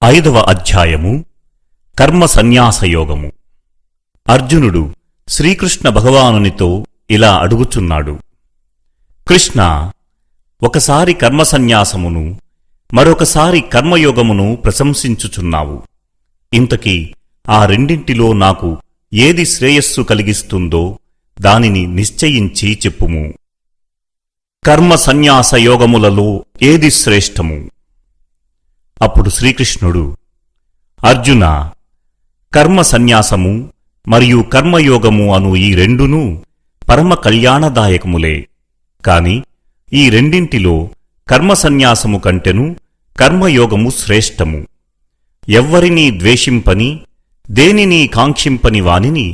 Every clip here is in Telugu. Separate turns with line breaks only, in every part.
ఐదవ అధ్యాయము కర్మ సన్యాసయోగము. అర్జునుడు శ్రీకృష్ణ భగవానునితో ఇలా అడుగుచున్నాడు. కృష్ణ, ఒకసారి కర్మ సన్యాసమును మరొకసారి కర్మయోగమును ప్రశంసించుచున్నావు. ఇంతకీ ఆ రెండింటిలో నాకు ఏది శ్రేయస్సు కలిగిస్తుందో దానిని నిశ్చయించి చెప్పుము. కర్మ సన్యాస యోగములలో ఏది శ్రేష్టము? అప్పుడు శ్రీకృష్ణుడు, అర్జున, కర్మ సన్యాసము మరియు కర్మయోగము అను ఈ రెండునూ పరమ కళ్యాణదాయకములే. కాని ఈ రెండింటిలో కర్మ సన్యాసము కంటెను కర్మయోగము శ్రేష్టము. ఎవ్వరినీ ద్వేషింపని, దేనిని కాంక్షింపని వానిని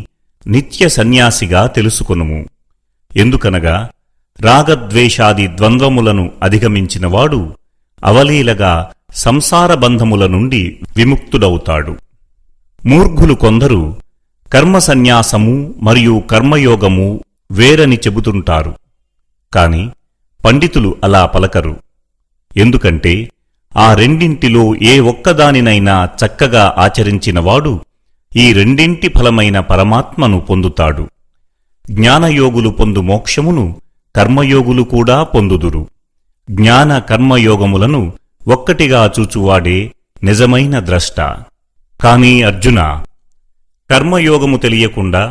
నిత్య సన్యాసిగా తెలుసుకొనుము. ఎందుకనగా రాగద్వేషాది ద్వంద్వములను అధిగమించినవాడు అవలీలగా సంసార బంధముల నుండి విముక్తుడవుతాడు. మూర్ఘులు కొందరు కర్మ సన్యాసము మరియు కర్మయోగము వేరని చెబుతుంటారు. కాని పండితులు అలా పలకరు. ఎందుకంటే ఆ రెండింటిలో ఏ ఒక్కదానినైనా చక్కగా ఆచరించినవాడు ఈ రెండింటి ఫలమైన పరమాత్మను పొందుతాడు. జ్ఞానయోగులు పొందు మోక్షమును కర్మయోగులు కూడా పొందుదురు. జ్ఞాన కర్మయోగములను ఒక్కటిగా చూచువాడే నిజమైన ద్రష్ట. కాని అర్జున, కర్మయోగము తెలియకుండా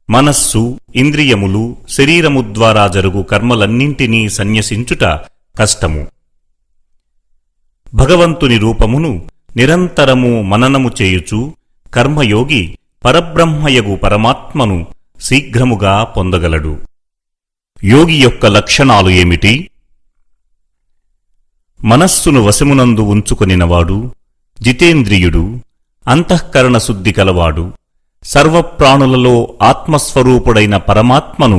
మనస్సు, ఇంద్రియములు, శరీరము ద్వారా జరుగు కర్మలన్నింటినీ సన్యసించుట కష్టము. భగవంతుని రూపమును నిరంతరము మననము చేయుచు కర్మయోగి పరబ్రహ్మయగు పరమాత్మను శీఘ్రముగా పొందగలడు. యోగి యొక్క లక్షణాలు ఏమిటి? మనస్సును వశమునందు ఉంచుకొనినవాడు, జితేంద్రియుడు, అంతఃకరణ శుద్ధి కలవాడు, సర్వప్రాణులలో ఆత్మస్వరూపుడైన పరమాత్మను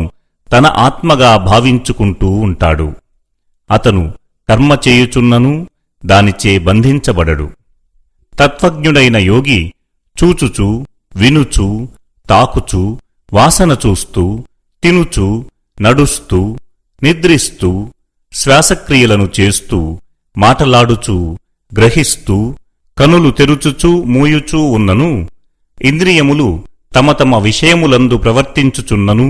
తన ఆత్మగా భావించుకుంటూ ఉంటాడు. అతను కర్మ చేయుచున్నను దానిచే బంధించబడడు. తత్వజ్ఞుడైన యోగి చూచుచూ, వినుచూ, తాకుచూ, వాసన చూస్తూ, తినుచూ, నడుస్తూ, నిద్రిస్తూ, శ్వాసక్రియలను చేస్తూ, మాటలాడుచూ, గ్రహిస్తూ, కనులు తెరుచుచూ మూయుచూ ఉన్నను, ఇంద్రియములు తమ తమ విషయములందు ప్రవర్తించుచున్నను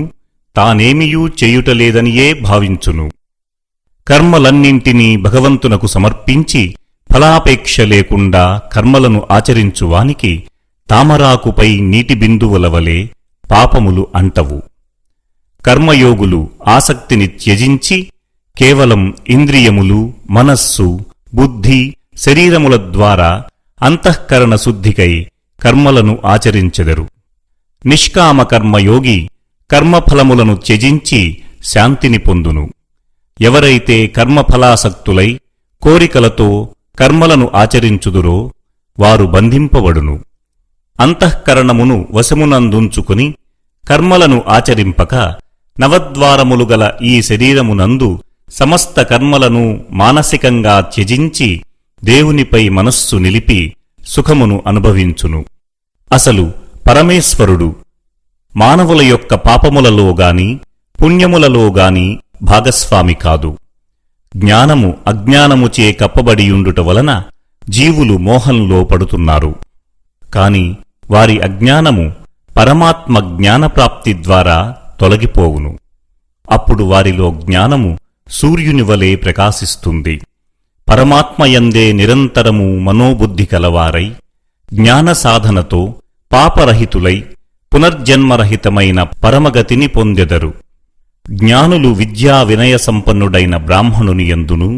తానేమియూ చేయుటలేదనియే భావించును. కర్మలన్నింటినీ భగవంతునకు సమర్పించి ఫలాపేక్ష లేకుండా కర్మలను ఆచరించువానికి తామరాకుపై నీటి బిందువుల వలె పాపములు అంటవు. కర్మయోగులు ఆసక్తిని త్యజించి కేవలం ఇంద్రియములు, మనస్సు, బుద్ధి, శరీరముల ద్వారా అంతఃకరణ శుద్ధికై కర్మలను ఆచరించెదరు. నిష్కామ కర్మయోగి కర్మఫలములను త్యజించి శాంతిని పొందును. ఎవరైతే కర్మఫలాసక్తులై కోరికలతో కర్మలను ఆచరించుదురో వారు బంధింపబడును. అంతఃకరణమును వశమునందుంచుకుని కర్మలను ఆచరింపక నవద్వారములు గల ఈ శరీరమునందు సమస్త కర్మలను మానసికంగా త్యజించి దేవునిపై మనస్సు నిలిపి సుఖమును అనుభవించును. అసలు పరమేశ్వరుడు మానవుల యొక్క పాపములలోగాని పుణ్యములలోగాని భాగస్వామి కాదు. జ్ఞానము అజ్ఞానముచే కప్పబడియుండుట వలన జీవులు మోహంలో పడుతున్నారు. కాని వారి అజ్ఞానము పరమాత్మ జ్ఞానప్రాప్తి ద్వారా తొలగిపోవును. అప్పుడు వారిలో జ్ఞానము సూర్యుని వలె ప్రకాశిస్తుంది. పరమాత్మయందే నిరంతరము మనోబుద్ధి కలవారై జ్ఞాన సాధనతో పాపరహితులై పునర్జన్మరహితమైన పరమగతిని పొందెదరు. జ్ఞానులు విద్యా వినయ సంపన్నుడైన బ్రాహ్మణుని యందును,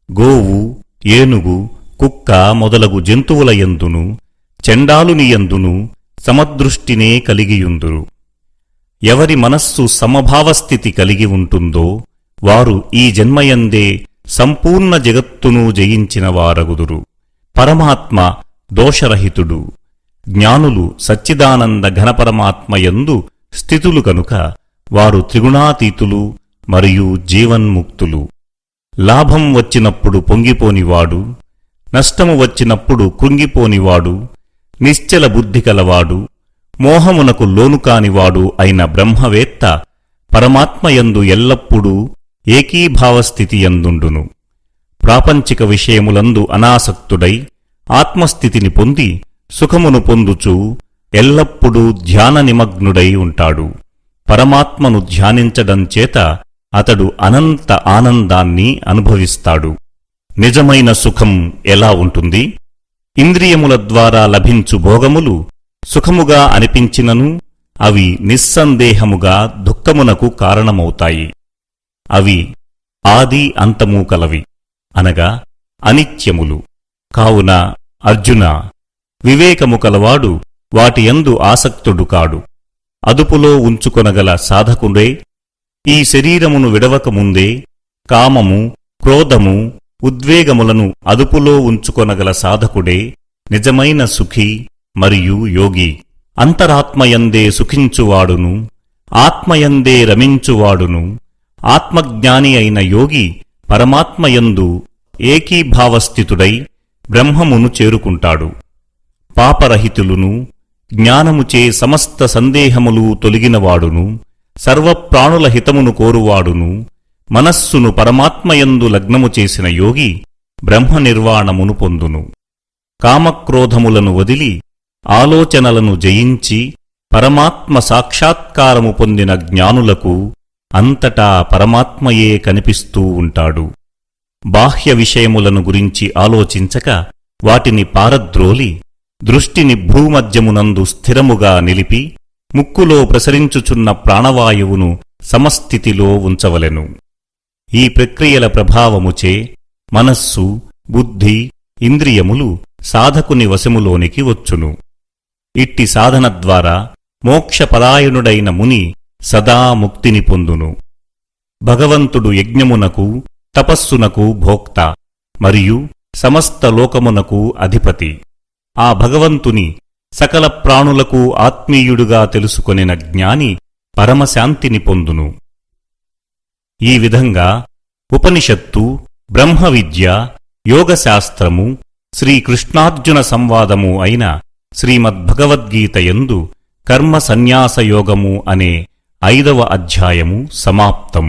గోవు, ఏనుగు, కుక్క మొదలగు జంతువుల యందును, చండాలుని యందును సమదృష్టినే కలిగియుందురు. ఎవరి మనస్సు సమభావస్థితి కలిగి ఉంటుందో వారు ఈ జన్మయందే సంపూర్ణ జగత్తును జయించిన వారగుదురు. పరమాత్మ దోషరహితుడు. జ్ఞానులు సచ్చిదానంద ఘనపరమాత్మయందు స్థితులు కనుక వారు త్రిగుణాతీతులు మరియు జీవన్ముక్తులు. లాభం వచ్చినప్పుడు పొంగిపోనివాడు, నష్టము వచ్చినప్పుడు కృంగిపోనివాడు, నిశ్చల బుద్ధి కలవాడు, మోహమునకు లోనుకానివాడు అయిన బ్రహ్మవేత్త పరమాత్మయందు ఎల్లప్పుడూ ఏకీభావస్థితియందుండును. ప్రాపంచిక విషయములందు అనాసక్తుడై ఆత్మస్థితిని పొంది సుఖమును పొందుచూ ఎల్లప్పుడూ ధ్యాన నిమగ్నుడై ఉంటాడు. పరమాత్మను ధ్యానించడం చేత అతడు అనంత ఆనందాన్ని అనుభవిస్తాడు. నిజమైన సుఖం ఎలా ఉంటుంది? ఇంద్రియముల ద్వారా లభించు భోగములు సుఖముగా అనిపించినను అవి నిస్సందేహముగా దుఃఖమునకు కారణమవుతాయి. అవి ఆది అంతము కలవి, అనగా అనిత్యములు. కావున అర్జున, వివేకము కలవాడు వాటియందు ఆసక్తుడు కాడు. అదుపులో ఉంచుకొనగల సాధకుడే ఈ శరీరమును విడవకముందే కామము, క్రోధము, ఉద్వేగములను అదుపులో ఉంచుకొనగల సాధకుడే నిజమైన సుఖీ మరియు యోగి. అంతరాత్మయందే సుఖించువాడును, ఆత్మయందే రమించువాడును, ఆత్మజ్ఞాని అయిన యోగి పరమాత్మయందు ఏకీభావస్థితుడై బ్రహ్మమును చేరుకుంటాడు. పాపరహితులును, జ్ఞానముచే సమస్త సందేహములు తొలగినవాడును, సర్వప్రాణుల హితమును కోరువాడును, మనస్సును పరమాత్మయందు లగ్నము చేసిన యోగి బ్రహ్మనిర్వాణమును పొందును. కామక్రోధములను వదిలి ఆలోచనలను జయించి పరమాత్మ సాక్షాత్కారము పొందిన జ్ఞానులకు అంతటా పరమాత్మయే కనిపిస్తూ ఉంటాడు. బాహ్య విషయములను గురించి ఆలోచించక వాటిని పారద్రోలి దృష్టిని భూమధ్యమునందు స్థిరముగా నిలిపి ముక్కులో ప్రసరించుచున్న ప్రాణవాయువును సమస్థితిలో ఉంచవలెను. ఈ ప్రక్రియల ప్రభావముచే మనస్సు, బుద్ధి, ఇంద్రియములు సాధకుని వశములోనికి వచ్చును. ఇట్టి సాధన ద్వారా మోక్షపరాయణుడైన ముని సదా ముక్తిని పొందును. భగవంతుడు యజ్ఞమునకు, తపస్సునకు భోక్త మరియు సమస్త లోకమునకు అధిపతి. ఆ భగవంతుని సకల ప్రాణులకు ఆత్మీయుడుగా తెలుసుకొనిన జ్ఞాని పరమశాంతిని పొందును. ఈ విధంగా ఉపనిషత్తు, బ్రహ్మవిద్య, యోగశాస్త్రము, శ్రీకృష్ణార్జున సంవాదము అయిన శ్రీమద్భగవద్గీతయందు కర్మ సన్యాసయోగము అనే 5వ అధ్యాయము సమాప్తం.